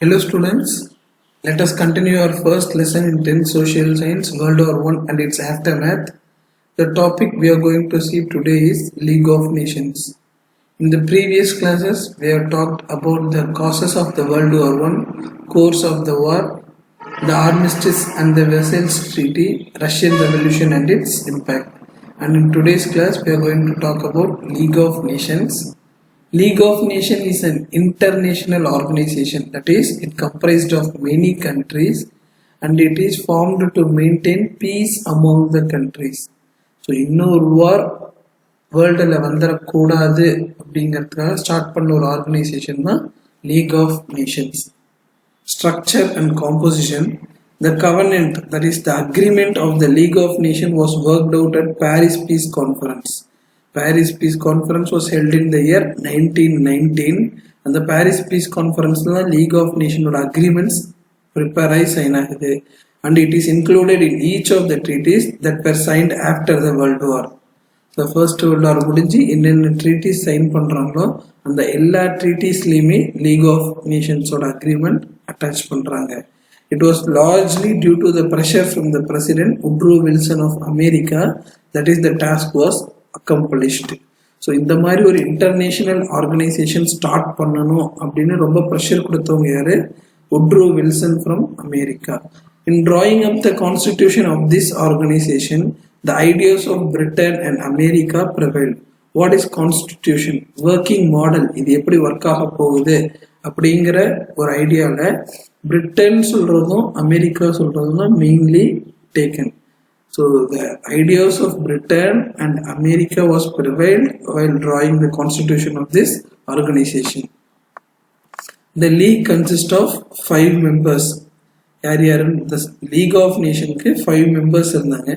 Hello students, let us continue our first lesson in 10th Social Science, World War I and its aftermath. The topic we are going to see today is League of Nations. In the previous classes, we have talked about the causes of the World War I, course of the war, the armistice and the Versailles Treaty, Russian Revolution and its impact. And in today's class, we are going to talk about League of Nations. League of Nations is an international organization, that is, it comprised of many countries and it is formed to maintain peace among the countries. So இன்னொரு வார் வேர்ல்டில் வந்துடக்கூடாது அப்படிங்கிறதுக்காக start பண்ண ஒரு organisation தான் league of nations. Structure and composition. The covenant, that is the agreement of the League of Nations, was worked out at Paris Peace Conference. Paris Peace Conference was held in the year 1919 and the Paris Peace Conference la League of Nations agreements prepare sign ஆகுது and it is included in each of the treaties that were signed after the World War. The first World War முடிஞ்சு என்னென்ன treaties sign பண்றாங்களோ அந்த எல்லா treatiesலயுமே League of Nations ஓட agreement attach பண்றாங்க. It was largely due to the pressure from the President Woodrow Wilson of America, that is the task was accomplished. So இந்த மாதிரி ஒரு இன்டர்நேஷனல் ஆர்கனைசேஷன் ஸ்டார்ட் பண்ணணும் அப்படின்னு ரொம்ப ப்ரெஷர் கொடுத்தவங்க யாரு? Woodrow Wilson from America. In drawing up the constitution of this organization, the ideas of Britain and America prevailed. What is constitution? Working model, இது எப்படி ஒர்க் ஆக போகுது அப்படிங்கிற ஒரு ஐடியாவில் பிரிட்டன் சொல்றதும் அமெரிக்கா சொல்றதும் தான் mainly taken. So the ideas of Britain and America was prevailed while drawing the constitution of this organization. The league consists of 5 members. The League of Nations க்கு 5 members இருந்தாங்க.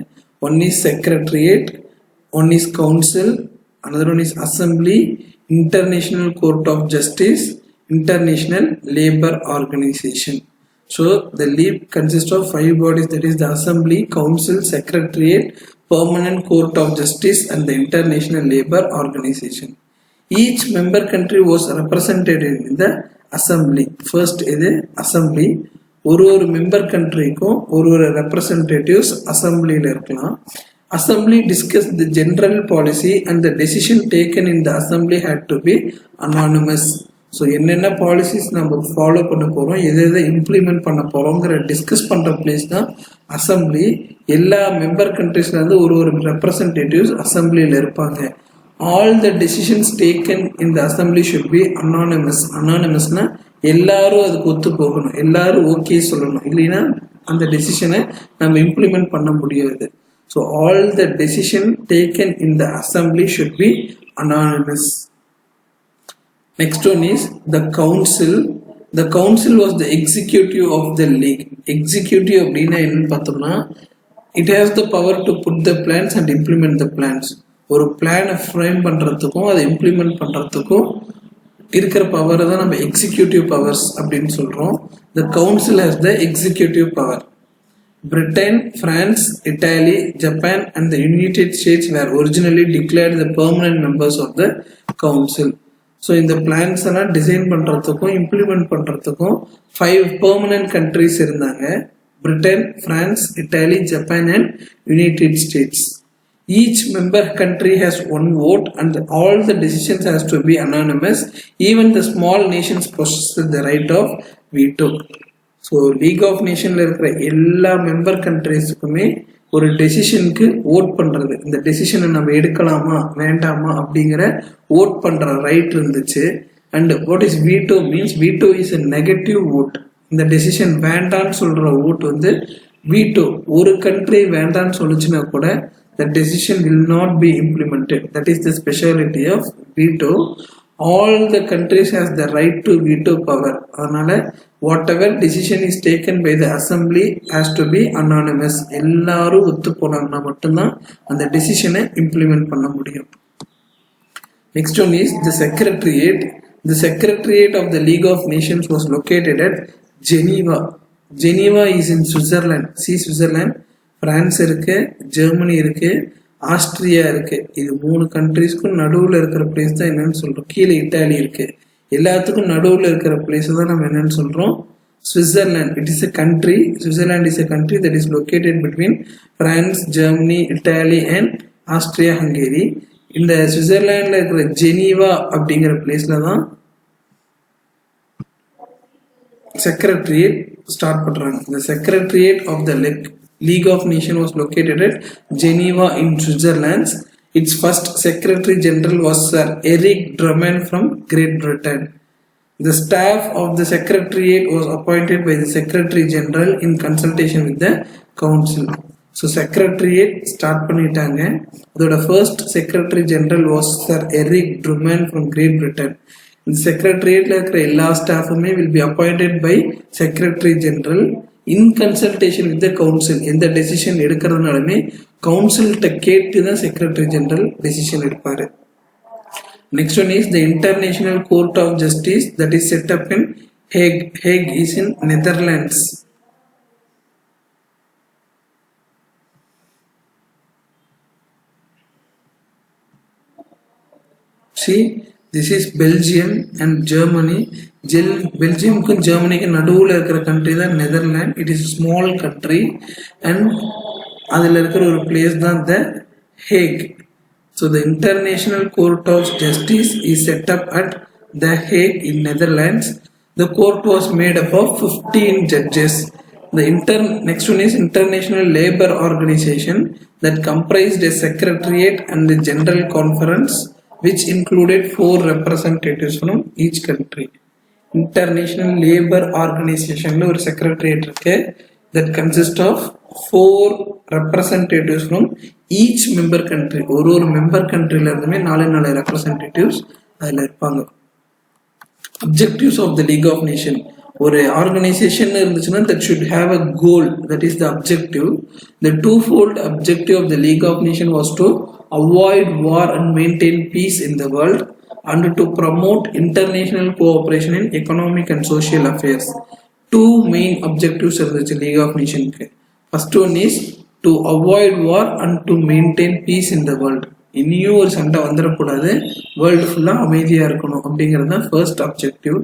One is Secretariat, one is Council, another one is Assembly, International Court of Justice, International Labour Organization. So the league consists of 5 bodies, that is the Assembly, Council, Secretariat, Permanent Court of Justice and the International Labour Organization. Each member country was represented in the Assembly. First is Assembly. ஒரு member கண்ட்ரிக்கும் ஒரு representatives அசம்பிளியில் இருக்கலாம். Assembly discussed the general policy and the decision taken in the assembly had to be anonymous. So என்னென்ன policies நம்ம follow பண்ண போகிறோம், எதை implement பண்ண போகிறோங்கிற டிஸ்கஸ் பண்ணுற பிளேஸ் தான் அசம்பிளி. எல்லா மெம்பர் கண்ட்ரீஸ்லேருந்து ஒரு ரெப்ரசன்டேட்டிவ்ஸ் அசம்பிளியில் இருப்பாங்க. All the decisions taken in the assembly should be anonymous. அனானிமஸ்னா எல்லாரும் அதுக்கு ஒத்து போகணும், எல்லாரும் ஓகே சொல்லணும், இல்லைன்னா அந்த டெசிஷனை நம்ம இம்ப்ளிமெண்ட் பண்ண முடியாது. So all the decision taken in the assembly should be anonymous. Next one is the council. The council was the executive of the league. Executive அப்படின்னா என்னன்னு பார்த்தோம்னா, it has the power to put the plans and implement the plans. ஒரு பிளானை frame பண்ணுறதுக்கும் அதை implement பண்ணுறதுக்கும் இருக்கிற பவரை தான் நம்ம எக்ஸிக்யூட்டிவ் பவர்ஸ் அப்படின்னு சொல்கிறோம். The council has the executive power. Britain, France, Italy, Japan and the United States were originally declared the permanent members of the council. So இந்த பிளான்ஸ் எல்லாம் டிசைன் பண்ணுறதுக்கும் இம்ப்ளிமெண்ட் பண்ணுறதுக்கும் 5 பெர்மனன்ட் கண்ட்ரிஸ் இருந்தாங்க. Britain, France, Italy, Japan and United states. Each member country has 1 vote and all the decisions has to be anonymous. Even the small nations possess the right of veto. So league of நேஷனில் இருக்கிற எல்லா member கண்ட்ரிஸுக்குமே ஒரு டெசிஷனுக்கு vote பண்ணுறது, இந்த டெசிஷனை நம்ம எடுக்கலாமா வேண்டாமா அப்படிங்கிற ஓட் பண்ணுற ரைட் இருந்துச்சு. And what is veto means, veto is a negative vote. இந்த டெசிஷன் வேண்டான்னு சொல்கிற ஓட் வந்து வீட்டோ. ஒரு கண்ட்ரி வேண்டான்னு சொல்லிச்சுன்னா கூட the decision will not be implemented. That is the speciality of veto. All the countries has the right to veto power. அதனால whatever decision is taken by the assembly has to be anonymous. எல்லாரும் ஒத்து போனாங்கன்னா மட்டும்தான் அந்த டெசிஷனை implement பண்ண முடியும். Next one is the Secretariat. The Secretariat of the League of Nations was located at Geneva. Geneva is in Switzerland. See Switzerland. France இருக்கு, Germany இருக்கு, Austria இருக்கு. இது 3 கண்ட்ரீஸ்க்கும் நடுவில் இருக்கிற பிளேஸ் தான் என்னன்னு சொல்றோம். கீழே இட்டாலி இருக்கு. எல்லாத்துக்கும் நடுவில் இருக்கிற பிளேஸ் தான் நம்ம என்னன்னு சொல்கிறோம், Switzerland. It is a country. Switzerland is a country that is located between France, Germany, Italy and Austria-Hungary. இந்த சுவிட்சர்லாண்டில் இருக்கிற ஜெனீவா அப்படிங்கிற பிளேஸ்ல தான் செக்ரட்டரியேட் ஸ்டார்ட் பண்றாங்க. The Secretariat of the League of Nations was located at Geneva in Switzerland. Its first Secretary General was Sir Eric Drummond from Great Britain. The staff of the Secretariat was appointed by the Secretary General in consultation with the Council. So Secretariat start பண்ணிட்டாங்க. அதோட first Secretary General was Sir Eric Drummond from Great Britain. இந்த செக்ரட்டரியேட்ல இருக்கிற எல்லா ஸ்டாஃபுமே will be appointed by Secretary General in consultation with the Council. எந்த decision எடுக்கிறதுனாலுமே கவுன்சில்கிட்ட கேட்டு தான் செக்ரட்டரி ஜெனரல் டெசிஷன் எடுப்பாரு. Next one is the International Court of Justice that is set up in Hague. Hague is in Netherlands. See, this is Belgium and Germany. Belgium and Germany ku naduvula irukra country da Netherlands. It is a small country and adula irukra oru place da the Hague. So the International Court of Justice is set up at The Hague in Netherlands. The court was made up of 15 judges. Next one is International Labour Organization that comprised a secretariat and the General Conference, which included 4 representatives from each country. International Labour Organization lo or secretariat irukke that consists of 4 representatives from each member country. ஒரு member country la irundhume 4 representatives adula irupanga. Objectives of the League of Nations. ஒரு organization இருந்துச்சுன்னா that should have a goal, that is the objective. The twofold objective of the League of Nations was to avoid war and maintain peace in the world and to promote international cooperation in economic and social affairs. 2 main objectives இருந்துச்சு League of Nations. First one is to avoid war and to maintain peace in the world. இனியும் ஒரு சண்டை வந்துடக்கூடாது, world ஃபுல்லா அமைதியா இருக்கணும் அப்படிங்கிறது தான் ஃபர்ஸ்ட் அப்ஜெக்டிவ்.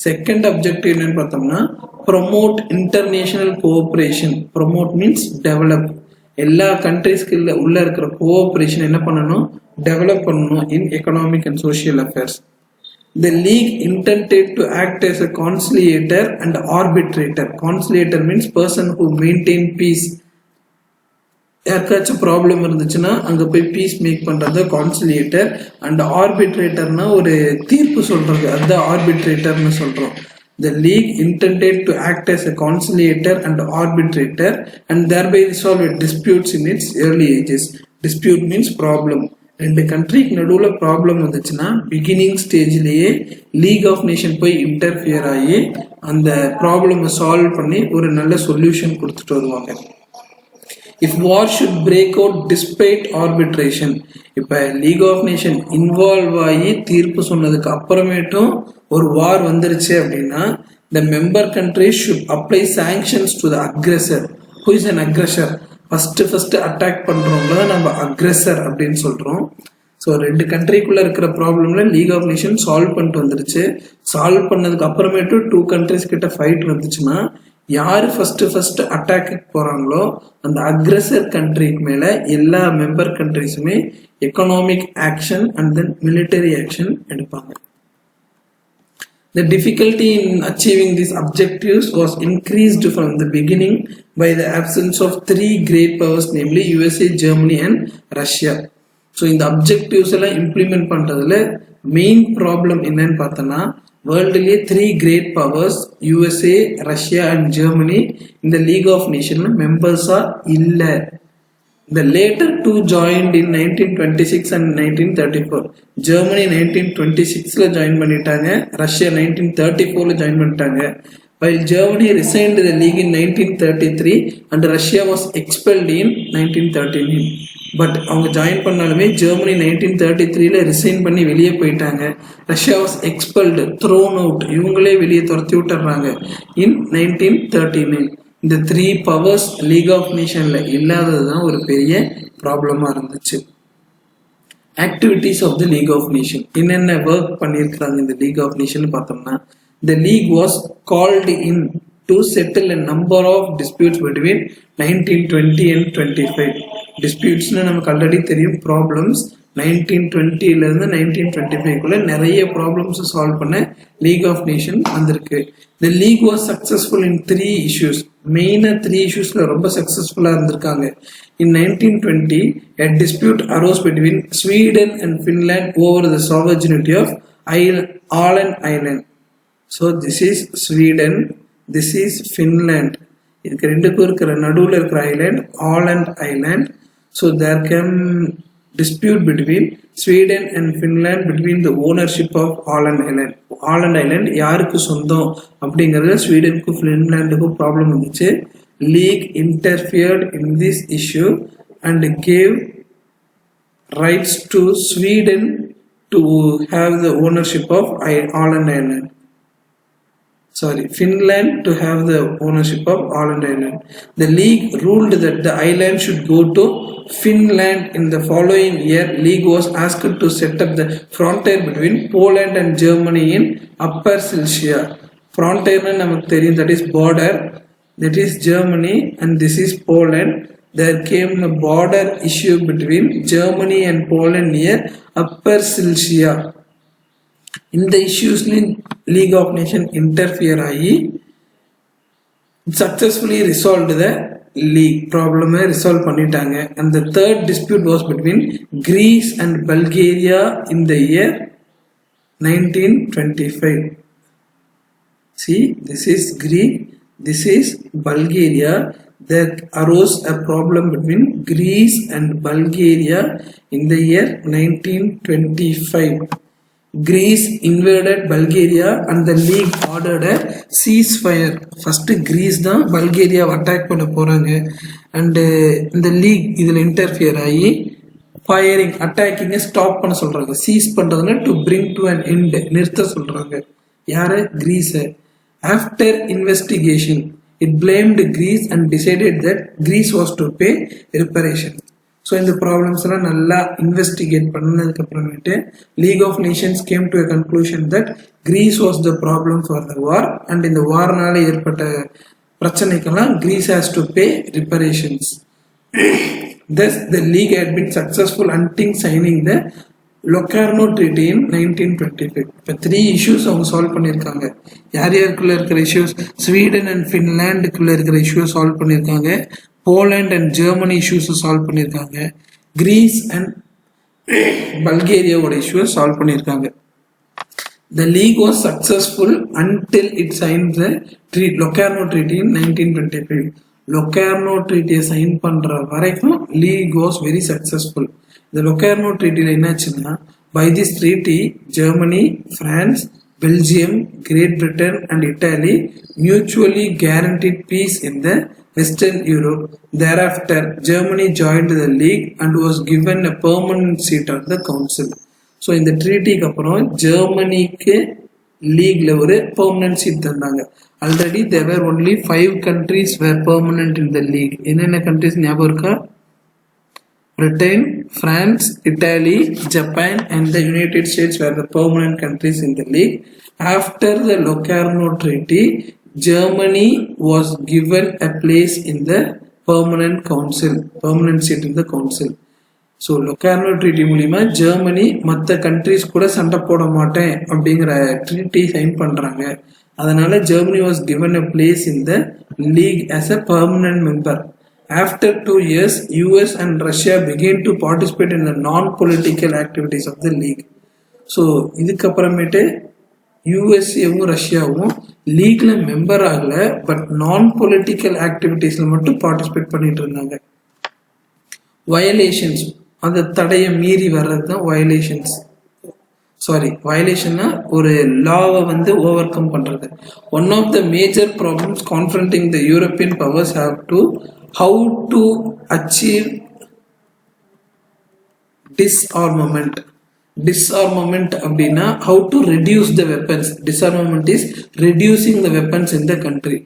செகண்ட் அப்ஜெக்டிவ் என்னன்னு பார்த்தோம்னா promote international cooperation. Promote means develop. எல்லா கண்ட்ரிஸ்க்கு உள்ள இருக்கிற கோஆபரேஷன் என்ன பண்ணணும், டெவலப் பண்ணணும் இன் economic and social affairs. The league intended to act as a conciliator and arbitrator. Conciliator means person who maintain peace. யாருக்காச்சும் problem இருந்துச்சுன்னா அங்க போய் பீஸ் மேக் பண்றது கான்சிலியேட்டர். அண்ட் ஆர்பிட்ரேட்டர்னா ஒரு தீர்ப்பு சொல்றது, அதுதான் ஆர்பிட்ரேட்டர்னு சொல்றோம். The league intended to act as a conciliator and arbitrator and thereby resolve disputes in its early ages. Dispute means problem. ரெண்டு கண்ட்ரிக்கு நடுவில் ப்ராப்ளம் வந்துச்சுன்னா பிகினிங் ஸ்டேஜ்லேயே லீக் ஆஃப் நேஷன் போய் இன்டர்ஃபியர் ஆகி அந்த ப்ராப்ளமை சால்வ் பண்ணி ஒரு நல்ல சொல்யூஷன் கொடுத்துட்டு வருவாங்க. If war should break out despite arbitration, இப்போ லீக் ஆஃப் நேஷன் இன்வால்வ் ஆகி தீர்ப்பு சொன்னதுக்கு அப்புறமேட்டும் ஒரு வார் வந்துருச்சு அப்படின்னா the member countries should apply sanctions to the aggressor. Who is an aggressor? First attack பண்றவங்கள நம்ம அக்ரெசர் அப்படின்னு சொல்றோம். ஸோ ரெண்டு கண்ட்ரிக்குள்ள இருக்கிற ப்ராப்ளம்ல லீக் ஆஃப் நேஷன் சால்வ் பண்ணிட்டு வந்துருச்சு. சால்வ் பண்ணதுக்கு அப்புறமேட்டு 2 கண்ட்ரிஸ் கிட்ட ஃபைட் வந்துச்சுன்னா யாரு ஃபர்ஸ்ட் அட்டாக்கு போறாங்களோ அந்த அக்ரெசர் கண்ட்ரிக்கு மேல எல்லா மெம்பர் கண்ட்ரிஸுமே economic action and then military action எடுப்பாங்க. The difficulty in achieving these objectives was increased from the beginning by the absence of 3 great powers, namely USA, Germany and Russia. So இந்த objectives எல்லாம் implement பண்றதுல main problem என்னன்னு பார்த்தோம்னா வேர்ல்டுலேயே 3 great powers USA, Russia and Germany இந்த League of Nations மெம்பர்ஸா இல்லை. The later 2 joined in 1926 and 1934. Germany 1926 join பண்ணிட்டாங்க, Russia 1934 join பண்ணிட்டாங்க. While Germany resigned the league in 1933 and Russia was expelled in 1939. But அவங்க join பண்ணாலுமே Germany 1933 resign பண்ணி வெளியே போயிட்டாங்க. Russia was expelled, thrown out, இவங்களே வெளியே துரத்தி விட்டுறாங்க in 1939. இந்த 3 பவர்ஸ் லீக் ஆஃப் நேஷன்ல இல்லாதது தான் ஒரு பெரிய ப்ராப்ளமா இருந்துச்சு. Activities of the League of Nations. என்னென்ன ஒர்க் பண்ணியிருக்கிறாங்க இந்த லீக் ஆஃப் நேஷன் பார்த்தோம்னா, the league was called in to settle a number of disputes between 1920 and 25. Disputesனா நமக்கு ஆல்ரெடி தெரியும், ப்ராப்ளம்ஸ். 1920ல இருந்து 1925குள்ள நிறைய ப்ராப்ளம்ஸ் சால்வ் பண்ண லீக் ஆஃப் நேஷன் வந்திருக்கு. The league was successful in 3 issues. மெயினா 3 issuesல ரொம்ப சக்சஸ்ஃபுல்லா இருந்திருக்காங்க. In 1920, a dispute arose between Sweden and Finland over the sovereignty of Åland Island. So this is Sweden, this is Finland. இதுக்கு ரெண்டுக்கும் இருக்கிற நடுவில் இருக்கிற island Holland island. So there came dispute between Sweden and Finland between the ownership of Åland Island. Åland Island யாருக்கு சொந்தம் அப்படிங்கறதுல ஸ்வீடனுக்கும் ஃபின்லாண்டுக்கும் problem வந்துச்சு. League interfered in this issue and gave rights to Sweden to have the ownership of Åland Island. Finland to have the ownership of Åland Island. The league ruled that the island should go to Finland. In the following year, league was asked to set up the frontier between Poland and Germany in Upper Silesia. Frontier namak theriyum, that is border, that is Germany and this is Poland. There came a border issue between Germany and Poland near Upper Silesia. இந்த இஷ்யூஸ்ல league of nation interfere ஆகி successfully resolve the league ப்ராப்ளமை resolve பண்ணிட்டாங்க. And the third dispute was between Greece and Bulgaria in the year 1925. See, this is Greece, this is Bulgaria. There arose a problem between Greece and Bulgaria in the year 1925. Greece invaded Bulgaria and the league ordered a ceasefire. First Greece தான் Bulgaria attack பண்ண போறாங்க and இந்த league இதுல interfere ஆகி firing attacking stop பண்ண சொல்றாங்க. Cheese பண்றதுன்னா to bring to an end, நிறுத்த சொல்றாங்க. யாரு? கிரீஸ. After investigation, it blamed Greece and decided that Greece was to pay reparation. So இந்த ப்ராப்ளம்ஸ் எல்லாம் நல்லா இன்வெஸ்டிகேட் பண்ணதுக்கு அப்புறமேட்டு league of nations came to a conclusion that Greece was the problem for the war and இந்த வார்னால ஏற்பட்ட பிரச்சனைக்கெல்லாம் Greece has to pay reparations. Thus the league had been successful until signing the Locarno Treaty in 1925. இப்போ 3 issues அவங்க solve பண்ணியிருக்காங்க. யார் யாருக்குள்ள இருக்கிற issues? Sweden and ஃபின்லாண்டுக்குள்ள இருக்கிற issues solve பண்ணியிருக்காங்க. Poland and Germany issues solve பண்ணியிருக்காங்க. கிரீஸ் அண்ட் பல்கேரியாவோட இஷ்யூஸ் சால்வ் பண்ணியிருக்காங்க. The league was successful until it signed the Locarno Treaty in 1925. Locarno Treaty sign பண்ற வரைக்கும் league was very successful. The Locarno Treaty என்னாச்சுன்னா, by this treaty Germany, France, Belgium, Great Britain and Italy mutually guaranteed peace in the Western Europe. Thereafter, Germany joined the league and was given a permanent seat on the council. So இந்த ட்ரீட்டிக்கு அப்புறம் ஜெர்மனிக்கு லீக்ல ஒரு permanent seat தந்தாங்க. Already there were only 5 countries were permanent in the league. என்னென்ன countries ஞாபகம் இருக்கா? Britain, France, Italy, Japan and the United States were the permanent countries in the league. After the Locarno Treaty, Germany was given a place in the permanent council, permanent seat in the council. So Locarno Treaty மூலமா Germany மற்ற countries கூட சண்டை போட மாட்டேன் அப்படிங்கிற treaty sign பண்றாங்க. அதனால Germany was given a place in the league as a permanent member. After 2 years, US and Russia began to participate in the non-political activities of the league. So இதுக்கு அப்புறமேட்டு யூஎஸ்ஏவும் ரஷ்யாவும் லீக்ல மெம்பர் ஆகல, but நான் political ஆக்டிவிட்டீஸ்ல மட்டும் participate பண்ணிட்டு இருந்தாங்க. Violations, அந்த தடையை மீறி வர்றது தான் வயலேஷன்ஸ். வயலேஷன்னா ஒரு லாவை ஓவர் கம் பண்றது. One of the major problems confronting the European powers have to how to achieve disarmament. disarmament அப்படின்னா how to reduce the weapons. Disarmament is reducing the weapons in the country.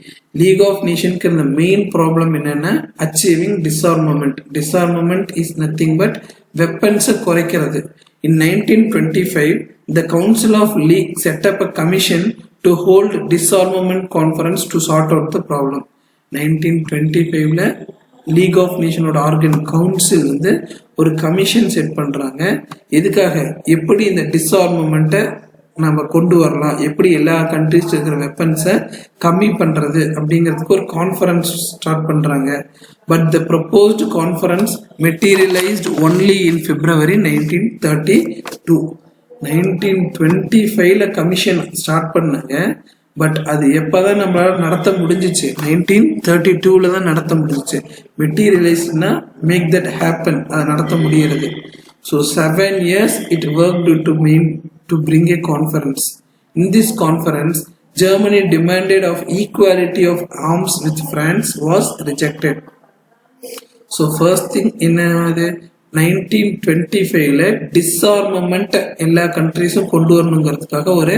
League of Nations the main problem என்னன்னா achieving disarmament. Disarmament is nothing but weapons குறைக்கிறது. In 1925 the Council of League set up a commission to hold disarmament conference to sort out the problem. 1925ல league of நேஷனோட organ council வந்து ஒரு commission set பண்றாங்க. எதுக்காக? எப்படி இந்த டிஸ்ஆர்மமெண்ட்டை நம்ம கொண்டு வரலாம், எப்படி எல்லா கண்ட்ரிஸ் இருக்கிற வெப்பன்ஸை கம்மி பண்றது அப்படிங்கிறதுக்கு ஒரு கான்ஃபரன்ஸ் ஸ்டார்ட் பண்றாங்க. But the proposed conference materialised only in February 1932. 1925ல கமிஷன் ஸ்டார்ட் பண்ணாங்க. பட் அது எப்பதான் நம்மளால நடத்த முடிஞ்சிச்சு? 1932ல தான் நடத்த முடிஞ்சிச்சு. மெட்டீரியலைஸ்னா மேக் தட் ஹேப்பன், அதை நடத்த முடியறது. So 7 years it worked to bring a conference. In this conference, Germany demanded of equality of arms with France was rejected. So first thing என்னது 1925ல டிஸ்ஆர்மமெண்ட் எல்லா கண்ட்ரிஸும் கொண்டு வரணுங்கிறதுக்காக ஒரு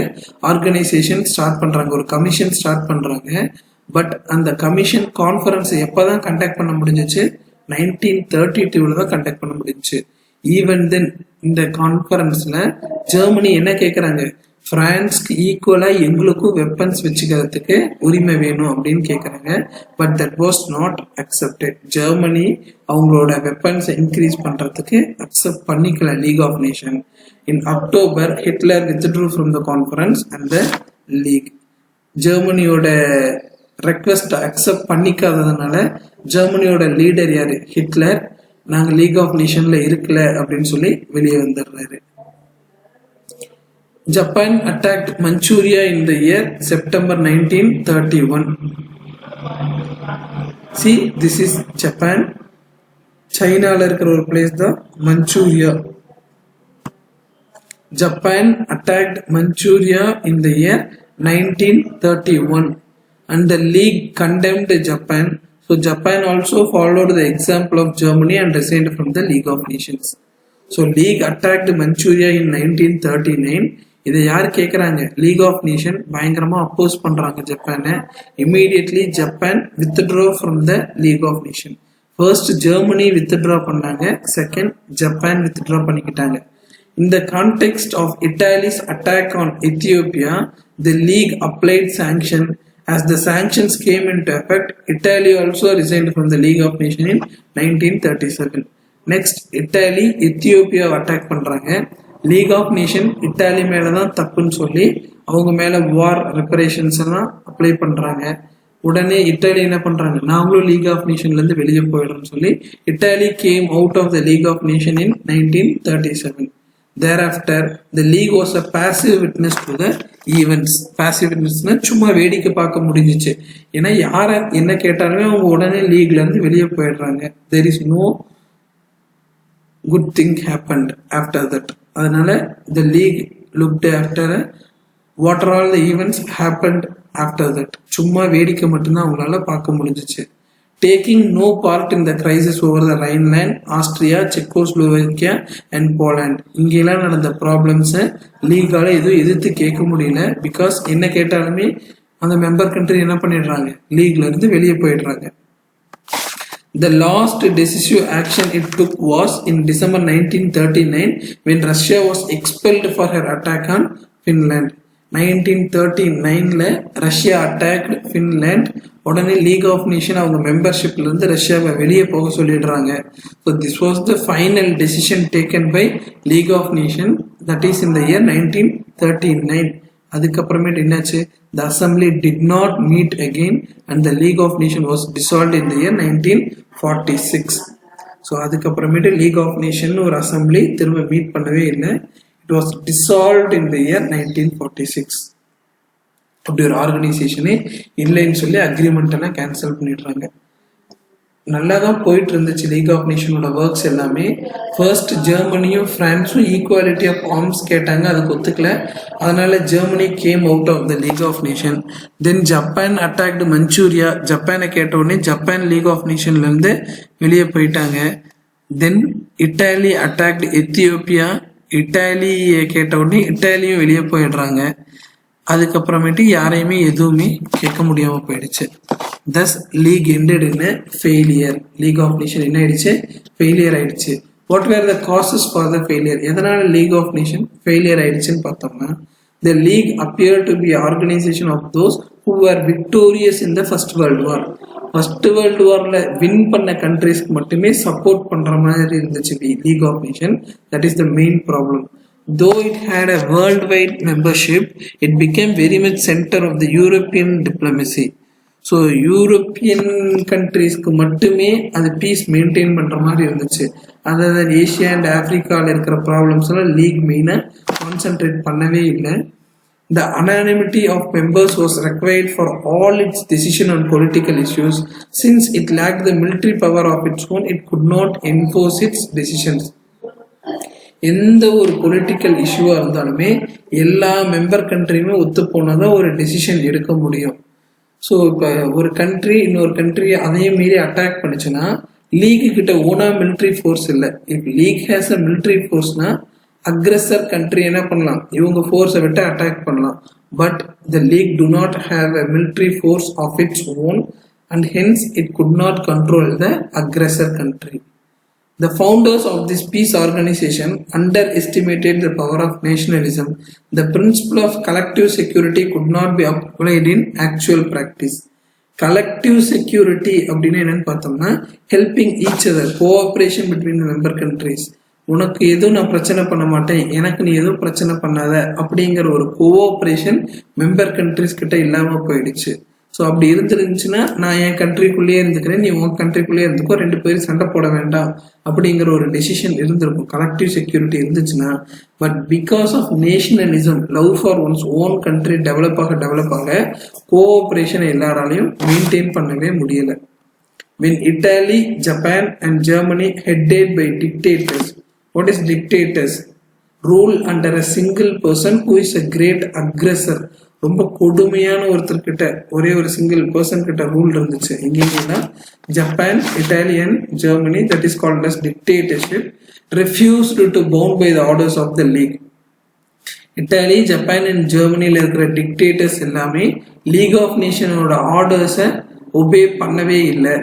ஆர்கனைசேஷன் ஸ்டார்ட் பண்றாங்க, ஒரு கமிஷன் ஸ்டார்ட் பண்றாங்க. பட் அந்த கமிஷன் கான்ஃபரன்ஸ் எப்பதான் conduct பண்ண முடிஞ்சிச்சு? 1932ல தான் கண்டக்ட் பண்ண முடிஞ்சிச்சு. ஈவன் தென் இந்த கான்ஃபரன்ஸ்ல ஜெர்மனி என்ன கேட்கறாங்க? பிரான்ஸ்க்கு ஈக்குவலா எங்களுக்கும் வெப்பன்ஸ் வச்சுக்கிறதுக்கு உரிமை வேணும் அப்படின்னு கேட்கறாங்க. But that was not accepted. Germany அவங்களோட வெப்பன்ஸை இன்க்ரீஸ் பண்றதுக்கு அக்செப்ட் பண்ணிக்கல league of nation. In October Hitler withdrew from the conference and the league. ஜெர்மனியோட ரெக்வெஸ்ட் அக்செப்ட் பண்ணிக்காததுனால ஜெர்மனியோட லீடர் யாரு? ஹிட்லர். நாங்க லீக் ஆஃப் நேஷன்ல இருக்கல அப்படின்னு சொல்லி வெளியே வந்துடுறாரு. Japan attacked Manchuria in the year September 1931. See, this is Japan. Chinaல இருக்கிற ஒரு பிளேஸ் தான் Manchuria. Japan attacked Manchuria in the year 1931 and the League condemned Japan. So Japan also followed the example of Germany and resigned from the League of Nations. So League attacked Manchuria in 1939. இதை யார் கேட்கறாங்க? League of nation பயங்கரமா oppose பண்றாங்க ஜப்பானை. Immediately Japan withdraw from the league of nation. First Germany withdraw பண்ணாங்க, second Japan withdraw பண்ணிக்கிட்டாங்க. In the context of Italy's attack on Ethiopia, the league applied sanction. As the sanctions came into effect, Italy also resigned from the League of Nations in 1937. Next, Italy Ethiopia attack பண்றாங்க. League of nation Italy மேலதான் தப்புன்னு சொல்லி அவங்க மேல வார் reparations எல்லாம் apply பண்றாங்க. உடனே Italy என்ன பண்றாங்க? நாங்களும் லீக் ஆஃப் நேஷன்ல இருந்து வெளியே போயிடுறோம்னு சொல்லி Italy came out of the league of nation in 1937. Thereafter, the league was a passive witness to the events. Passive witnessனா சும்மா வேடிக்கை பார்க்க முடிஞ்சிச்சு. ஏன்னா யார என்ன கேட்டாலுமே அவங்க உடனே லீக்ல இருந்து வெளியே போயிடுறாங்க. There is no good thing happened after that. அதனால the league looked after what are all the events happened after that. சும்மா வேடிக்கை மட்டும்தான் அவங்களால பார்க்க முடிஞ்சிச்சு. Taking no part in the crisis over the Rhineland, Austria, Czechoslovakia and Poland. இங்கெல்லாம் நடந்த ப்ராப்ளம்ஸை லீகால எதுவும் எதிர்த்து கேட்க முடியல. பிகாஸ் என்ன கேட்டாலுமே அந்த மெம்பர் கண்ட்ரி என்ன பண்ணிடுறாங்க? லீக்ல இருந்து வெளியே போயிடுறாங்க. The last decisive action it took was in December 1939 when Russia was expelled for her attack on Finland. 1939ல ரஷ்யா அட்டாக்ட் ஃபின்லாண்ட். உடனே லீக் ஆஃப் நேஷன் அவங்க மெம்பர்ஷிப்ல இருந்து ரஷ்யாவை வெளியே போக சொல்லிடுறாங்க. So this was the final decision taken by league of nation, that is in the year 1939. அதுக்கப்புறமேட்டு என்னாச்சு? The assembly did not meet again and the League of Nations was dissolved in the year 1946. So அதுக்கப்புறமேட்டு league of nation ஒரு assembly திரும்ப meet பண்ணவே இல்லை. It was dissolved in the year 1946. அப்படி ஒரு ஆர்கனைசேஷனே இல்லைன்னு சொல்லி அக்ரிமெண்ட் எல்லாம் கேன்சல் பண்ணிடுறாங்க. நல்லா தான் போயிட்டு இருந்துச்சு லீக் ஆஃப் நேஷனோட ஒர்க்ஸ் எல்லாமே. ஃபர்ஸ்ட் ஜெர்மனியும் பிரான்ஸும் ஈக்குவாலிட்டி ஆஃப் ஆர்ம்ஸ் கேட்டாங்க, அதுக்கு ஒத்துக்கல. அதனால Germany came out of the league of nation. Then Japan attacked Manchuria. ஜப்பானை கேட்ட உடனே ஜப்பான் லீக் ஆஃப் நேஷன்ல இருந்து வெளியே போயிட்டாங்க. தென் இட்டாலி அட்டாக்டு எத்தியோப்பியா. இட்டாலியை கேட்ட உடனே இட்டாலியும் வெளியே போயிடுறாங்க. அதுக்கப்புறமேட்டு யாரையுமே எதுவுமே கேட்க முடியாம போயிடுச்சு. thus league ended in a failure. League of Nations என்ன ஆயிடுச்சு? ஃபெயிலியர் ஆயிடுச்சு. what were the causes for the failure? எதனால League of Nations ஃபெயிலியர் ஆயிடுச்சுன்னு பார்த்தோம்னா, the league appeared to be organization of those who were victorious in the first world war. First world வார்ல win பண்ண கண்ட்ரிஸ்க்கு மட்டுமே support பண்ற மாதிரி இருந்துச்சு league of nation. That is the main problem. Though it had a worldwide membership, it became very much center of the European diplomacy. ஸோ European கண்ட்ரீஸ்க்கு மட்டுமே அது பீஸ் மெயின்டைன் பண்ணுற மாதிரி இருந்துச்சு. அதாவது ஏஷியா அண்ட் ஆப்ரிக்காவில் இருக்கிற ப்ராப்ளம்ஸ் எல்லாம் லீக் மெயினாக கான்சென்ட்ரேட் பண்ணவே இல்லை. The anonymity of members was required for all its decision on political issues. Since it lacked the military power of its own, it could not enforce its decisions. எந்த ஒரு political இஷ்யூவா இருந்தாலுமே எல்லா member கண்ட்ரியுமே ஒத்து போனாதான் ஒரு decision எடுக்க முடியும். So இப்போ ஒரு கண்ட்ரி இன்னொரு கண்ட்ரி அதையும் மீறி அட்டாக் பண்ணுச்சுன்னா லீக்கு கிட்ட ஓனா மிலிட்ரி ஃபோர்ஸ் இல்லை. இப்போ லீக் ஹேஸ் அ மிலிட்ரி ஃபோர்ஸ்னா அக்ரெசர் கண்ட்ரி என்ன பண்ணலாம், இவங்க ஃபோர்ஸை விட்டு அட்டாக் பண்ணலாம். But the league do not have a military force of its own and hence it could not control the aggressor country. The founders of this peace organization underestimated the power of nationalism. The principle of collective security could not be applied in actual practice. Collective security அப்படின்னா என்னன்னு பார்த்தோம்னா helping each other, cooperation between the member countries. உனக்கு எதுவும் நான் பிரச்சனை பண்ண மாட்டேன், எனக்கு நீ எதுவும் பிரச்சனை பண்ணாத அப்படிங்கிற ஒரு கோஆபரேஷன் மெம்பர் கண்ட்ரிஸ் கிட்ட இல்லாம போயிடுச்சு. ஸோ அப்படி இருந்துருந்துச்சுன்னா நான் என் கண்ட்ரிக்குள்ளேயே இருந்துக்கிறேன், நீ உன் கண்ட்ரிக்குள்ளேயே இருந்துக்கோ, ரெண்டு பேரும் சண்டை போட வேண்டாம் அப்படிங்கிற ஒரு டெசிஷன் இருந்திருக்கும். கலெக்டிவ் செக்யூரிட்டி இருந்துச்சுன்னா. But because of nationalism, love for one's own country develop ஆக கோஆபரேஷனை எல்லாராலையும் மெயின்டைன் பண்ணவே முடியல. When Italy, Japan and Germany headed by dictators. What is dictators? Rule under a single person who is a great aggressor. ரொம்ப கொடுமையான ஒருத்தர் கிட்ட ஒரே ஒரு சிங்கிள் பர்சன் கிட்ட ரூல் இருந்துச்சு. எங்கன்னா Japan, Italy and Germany, that is called as dictatorship, refused to bound by the orders of the league. Italy, Japan and ஜெர்மனியில் இருக்கிற டிக்டேட்டர்ஸ் எல்லாமே லீக் ஆஃப் நேஷனோட ஆர்டர்ஸை ஒபே பண்ணவே இல்லை.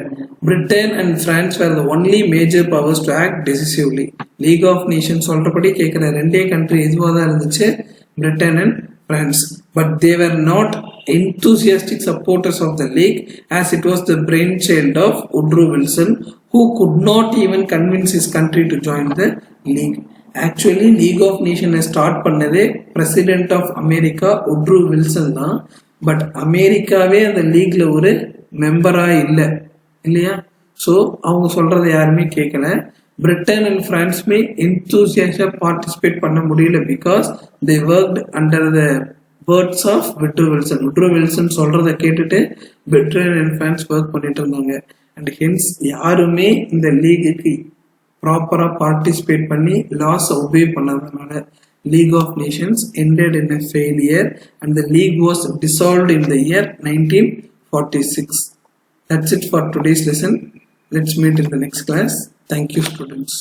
Britain and France were the only major powers to act decisively. League of nation சொல்றபடி கேட்குற ரெண்டே கண்ட்ரி எதுவாக தான் இருந்துச்சு, Britain and France, but they were not enthusiastic supporters of the league, as it was the brainchild of Woodrow Wilson, who could not even convince his country to join the league. Actually League of Nations start பண்ணதே President of America Woodrow Wilson தான். But அமெரிக்காவே அந்த லீக்ல ஒரு மெம்பரா இல்லை இல்லையா. So அவங்க சொல்றதை யாருமே கேட்கல. பிரிட்டன் அண்ட் பிரான்ஸ்மே enthusiastic பார்ட்டிசிபேட் பண்ண முடியல because they worked under the words of Woodrow Wilson. Woodrow Wilson சொல்றதை கேட்டுட்டு பிரிட்டன் அண்ட் பிரான்ஸ் ஒர்க் பண்ணிட்டு இருந்தாங்க. அண்ட் ஹென்ஸ் யாருமே இந்த லீகுக்கு ப்ராப்பரா பார்ட்டிசிபேட் பண்ணி லாஸ் ஒபே பண்ணதுனால League of Nations ended in a failure and the league was dissolved in the year 1946. That's it for today's lesson. Let's meet in the next class. Thank you, students.